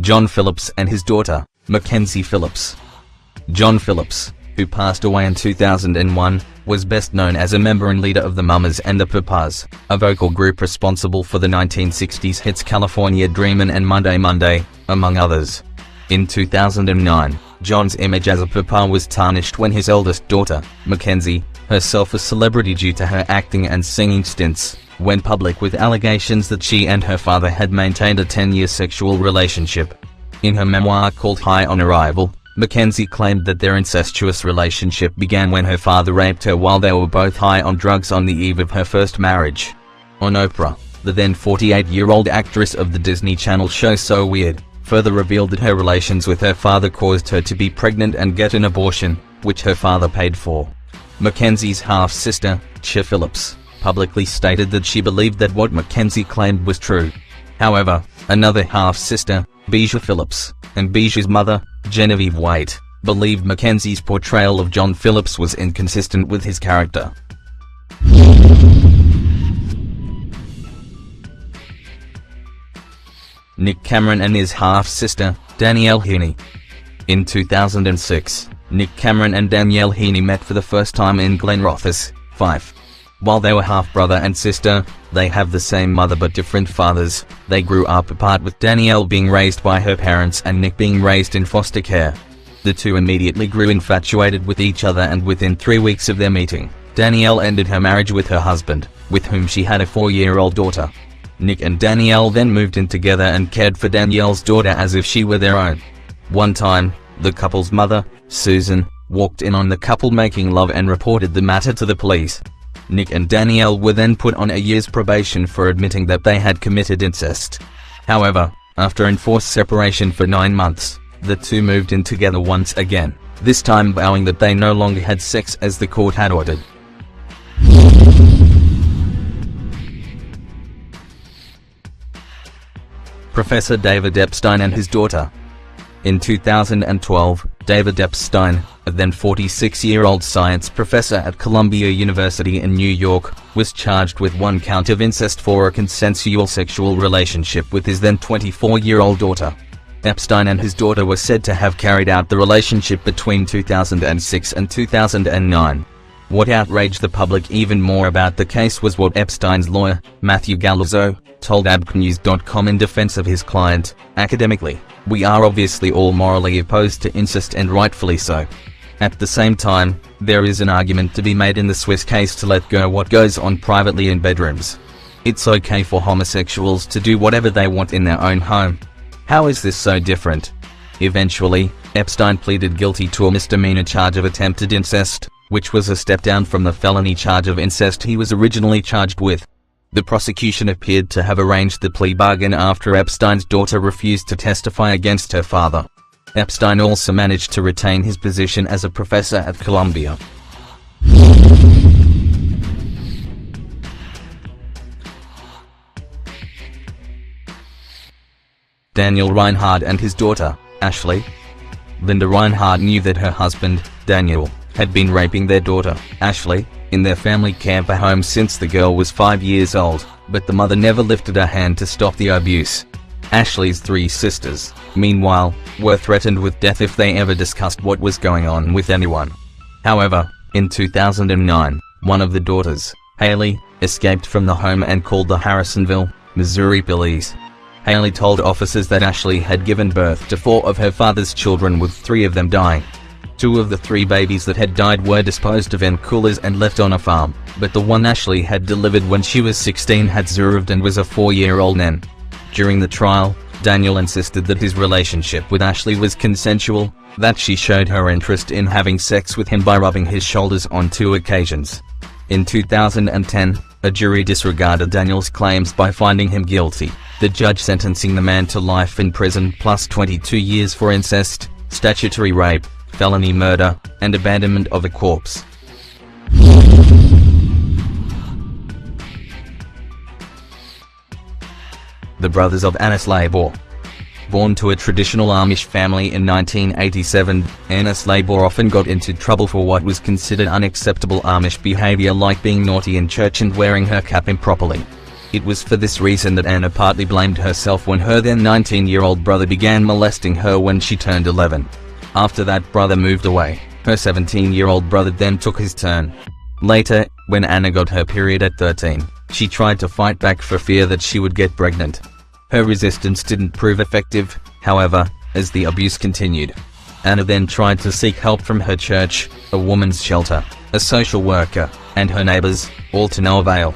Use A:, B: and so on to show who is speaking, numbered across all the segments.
A: John Phillips and his daughter, Mackenzie Phillips. John Phillips, who passed away in 2001, was best known as a member and leader of the Mamas and the Papas, a vocal group responsible for the 1960s hits California Dreamin' and Monday Monday, among others. In 2009, John's image as a papa was tarnished when his eldest daughter, Mackenzie, herself a celebrity due to her acting and singing stints, went public with allegations that she and her father had maintained a 10-year sexual relationship. In her memoir called High on Arrival, Mackenzie claimed that their incestuous relationship began when her father raped her while they were both high on drugs on the eve of her first marriage. On Oprah, the then 48-year-old actress of the Disney Channel show So Weird, further revealed that her relations with her father caused her to be pregnant and get an abortion, which her father paid for. Mackenzie's half-sister, Chia Phillips, publicly stated that she believed that what Mackenzie claimed was true. However, another half-sister, Bijou Phillips, and Bijou's mother, Genevieve Waite, believed Mackenzie's portrayal of John Phillips was inconsistent with his character. Nick Cameron and his half-sister, Danielle Heaney. In 2006, Nick Cameron and Danielle Heaney met for the first time in Glen Rothes, Fife. While they were half-brother and sister, they have the same mother but different fathers. They grew up apart, with Danielle being raised by her parents and Nick being raised in foster care. The two immediately grew infatuated with each other, and within 3 weeks of their meeting, Danielle ended her marriage with her husband, with whom she had a 4-year-old daughter. Nick and Danielle then moved in together and cared for Danielle's daughter as if she were their own. One time, the couple's mother, Susan, walked in on the couple making love and reported the matter to the police. Nick and Danielle were then put on a year's probation for admitting that they had committed incest. However, after enforced separation for 9 months, the two moved in together once again, this time vowing that they no longer had sex as the court had ordered. Professor David Epstein and his daughter. In 2012, David Epstein, a then 46-year-old science professor at Columbia University in New York, was charged with 1 count of incest for a consensual sexual relationship with his then 24-year-old daughter. Epstein and his daughter were said to have carried out the relationship between 2006 and 2009. What outraged the public even more about the case was what Epstein's lawyer, Matthew Galuzzo, told abcnews.com in defense of his client. Academically, we are obviously all morally opposed to incest, and rightfully so. At the same time, there is an argument to be made in the Swiss case to let go what goes on privately in bedrooms. It's okay for homosexuals to do whatever they want in their own home. How is this so different? Eventually, Epstein pleaded guilty to a misdemeanor charge of attempted incest, which was a step down from the felony charge of incest he was originally charged with. The prosecution appeared to have arranged the plea bargain after Epstein's daughter refused to testify against her father. Epstein also managed to retain his position as a professor at Columbia. Daniel Reinhardt and his daughter, Ashley. Linda Reinhardt knew that her husband, Daniel, had been raping their daughter, Ashley, in their family camper home since the girl was 5 years old, but the mother never lifted a hand to stop the abuse. Ashley's 3 sisters, meanwhile, were threatened with death if they ever discussed what was going on with anyone. However, in 2009, one of the daughters, Haley, escaped from the home and called the Harrisonville, Missouri police. Haley told officers that Ashley had given birth to 4 of her father's children, with 3 of them dying. 2 of the 3 babies that had died were disposed of in coolers and left on a farm, but the one Ashley had delivered when she was 16 had survived and was a 4-year-old then. During the trial, Daniel insisted that his relationship with Ashley was consensual, that she showed her interest in having sex with him by rubbing his shoulders on 2 occasions. In 2010, a jury disregarded Daniel's claims by finding him guilty, the judge sentencing the man to life in prison plus 22 years for incest, statutory rape, felony murder, and abandonment of a corpse. The brothers of Annis Labor. Born to a traditional Amish family in 1987, Annis Labor often got into trouble for what was considered unacceptable Amish behavior, like being naughty in church and wearing her cap improperly. It was for this reason that Anna partly blamed herself when her then 19-year-old brother began molesting her when she turned 11. After that brother moved away, her 17-year-old brother then took his turn. Later, when Anna got her period at 13, she tried to fight back for fear that she would get pregnant. Her resistance didn't prove effective, however, as the abuse continued. Anna then tried to seek help from her church, a woman's shelter, a social worker, and her neighbors, all to no avail.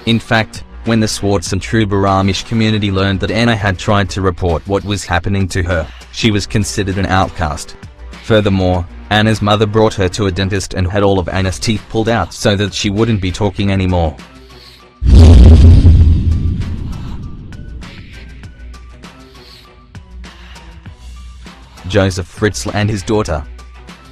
A: In fact, when the Swartz and Truber Amish community learned that Anna had tried to report what was happening to her, she was considered an outcast. Furthermore, Anna's mother brought her to a dentist and had all of Anna's teeth pulled out so that she wouldn't be talking anymore. Joseph Fritzl and his daughter.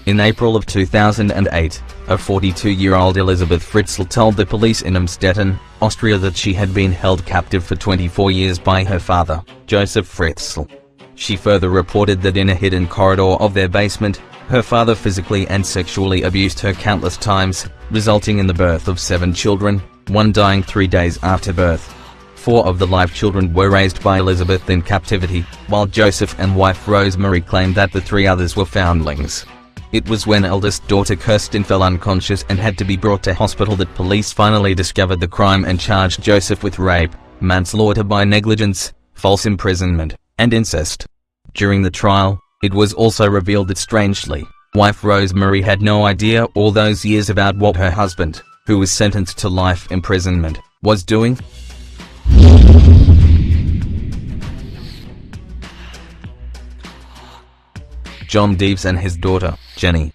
A: In April of 2008, a 42-year-old Elizabeth Fritzl told the police in Amstetten, Austria that she had been held captive for 24 years by her father, Joseph Fritzl. She further reported that in a hidden corridor of their basement, her father physically and sexually abused her countless times, resulting in the birth of 7 children, one dying 3 days after birth. 4 of the live children were raised by Elizabeth in captivity, while Joseph and wife Rosemary claimed that the 3 others were foundlings. It was when eldest daughter Kirsten fell unconscious and had to be brought to hospital that police finally discovered the crime and charged Joseph with rape, manslaughter by negligence, false imprisonment, and incest. During the trial, it was also revealed that strangely, wife Rosemary had no idea all those years about what her husband, who was sentenced to life imprisonment, was doing. John Deves and his daughter, Jenny.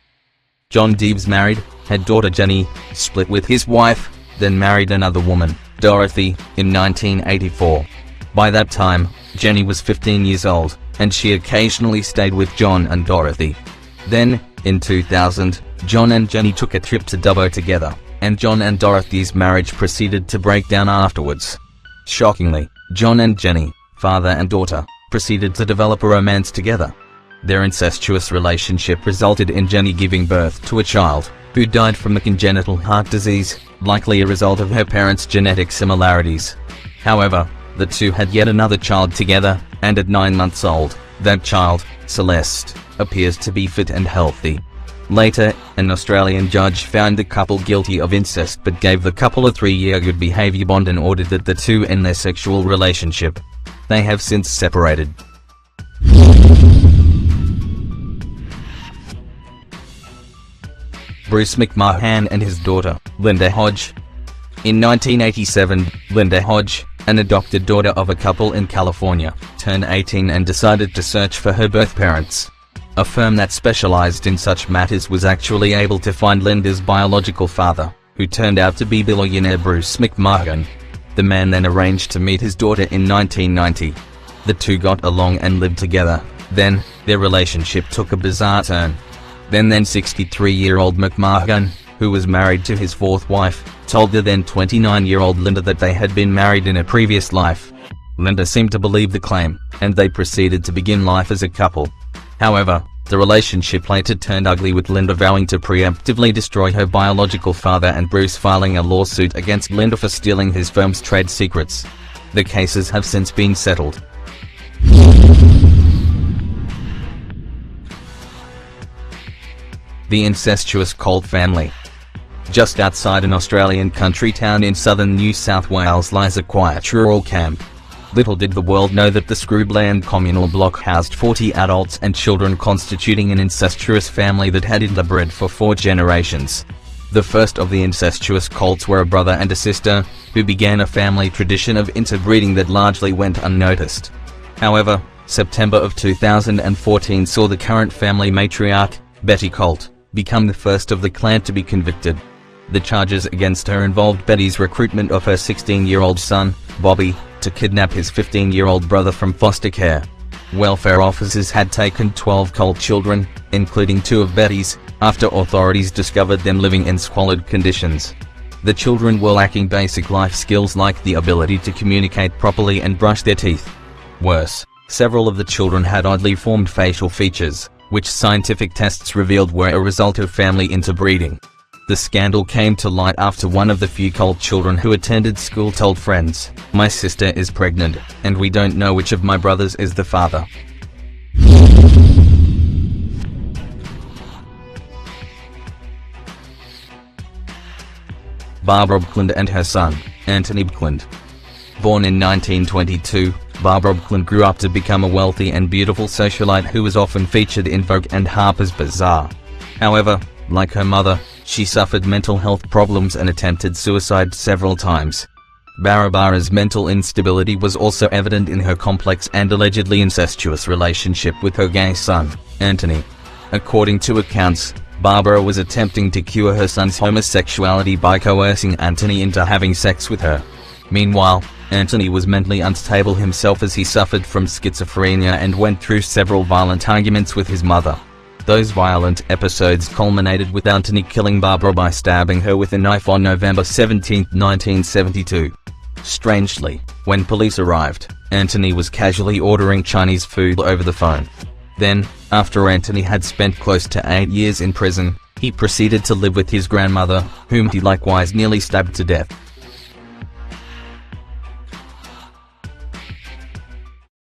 A: John Deves married, had daughter Jenny, split with his wife, then married another woman, Dorothy, in 1984. By that time, Jenny was 15 years old, and she occasionally stayed with John and Dorothy. Then, in 2000, John and Jenny took a trip to Dubbo together, and John and Dorothy's marriage proceeded to break down afterwards. Shockingly, John and Jenny, father and daughter, proceeded to develop a romance together. Their incestuous relationship resulted in Jenny giving birth to a child, who died from a congenital heart disease, likely a result of her parents' genetic similarities. However, the two had yet another child together, and at 9 months old, that child, Celeste, appears to be fit and healthy. Later, an Australian judge found the couple guilty of incest but gave the couple a 3-year good behaviour bond and ordered that the two end their sexual relationship. They have since separated. Bruce McMahon and his daughter, Linda Hodge. In 1987, Linda Hodge, an adopted daughter of a couple in California, turned 18 and decided to search for her birth parents. A firm that specialized in such matters was actually able to find Linda's biological father, who turned out to be billionaire Bruce McMahon. The man then arranged to meet his daughter in 1990. The two got along and lived together. Then, their relationship took a bizarre turn. Then 63-year-old McMahon, who was married to his 4th wife, told the then 29-year-old Linda that they had been married in a previous life. Linda seemed to believe the claim, and they proceeded to begin life as a couple. However, the relationship later turned ugly, with Linda vowing to preemptively destroy her biological father and Bruce filing a lawsuit against Linda for stealing his firm's trade secrets. The cases have since been settled. The incestuous Colt family. Just outside an Australian country town in southern New South Wales lies a quiet rural camp. Little did the world know that the Scrubland communal block housed 40 adults and children constituting an incestuous family that had interbred for 4 generations. The first of the incestuous Colts were a brother and a sister, who began a family tradition of interbreeding that largely went unnoticed. However, September of 2014 saw the current family matriarch, Betty Colt, become the first of the clan to be convicted. The charges against her involved Betty's recruitment of her 16-year-old son, Bobby, to kidnap his 15-year-old brother from foster care. Welfare officers had taken 12 Colt children, including 2 of Betty's, after authorities discovered them living in squalid conditions. The children were lacking basic life skills like the ability to communicate properly and brush their teeth. Worse, several of the children had oddly formed facial features, which scientific tests revealed were a result of family interbreeding. The scandal came to light after one of the few cult children who attended school told friends, "My sister is pregnant, and we don't know which of my brothers is the father." Barbara Buckland and her son, Anthony Buckland. Born in 1922, Barbara Buckland grew up to become a wealthy and beautiful socialite who was often featured in Vogue and Harper's Bazaar. However, like her mother, she suffered mental health problems and attempted suicide several times. Barbara's mental instability was also evident in her complex and allegedly incestuous relationship with her gay son, Anthony. According to accounts, Barbara was attempting to cure her son's homosexuality by coercing Anthony into having sex with her. Meanwhile, Anthony was mentally unstable himself as he suffered from schizophrenia and went through several violent arguments with his mother. Those violent episodes culminated with Anthony killing Barbara by stabbing her with a knife on November 17, 1972. Strangely, when police arrived, Anthony was casually ordering Chinese food over the phone. Then, after Anthony had spent close to 8 years in prison, he proceeded to live with his grandmother, whom he likewise nearly stabbed to death.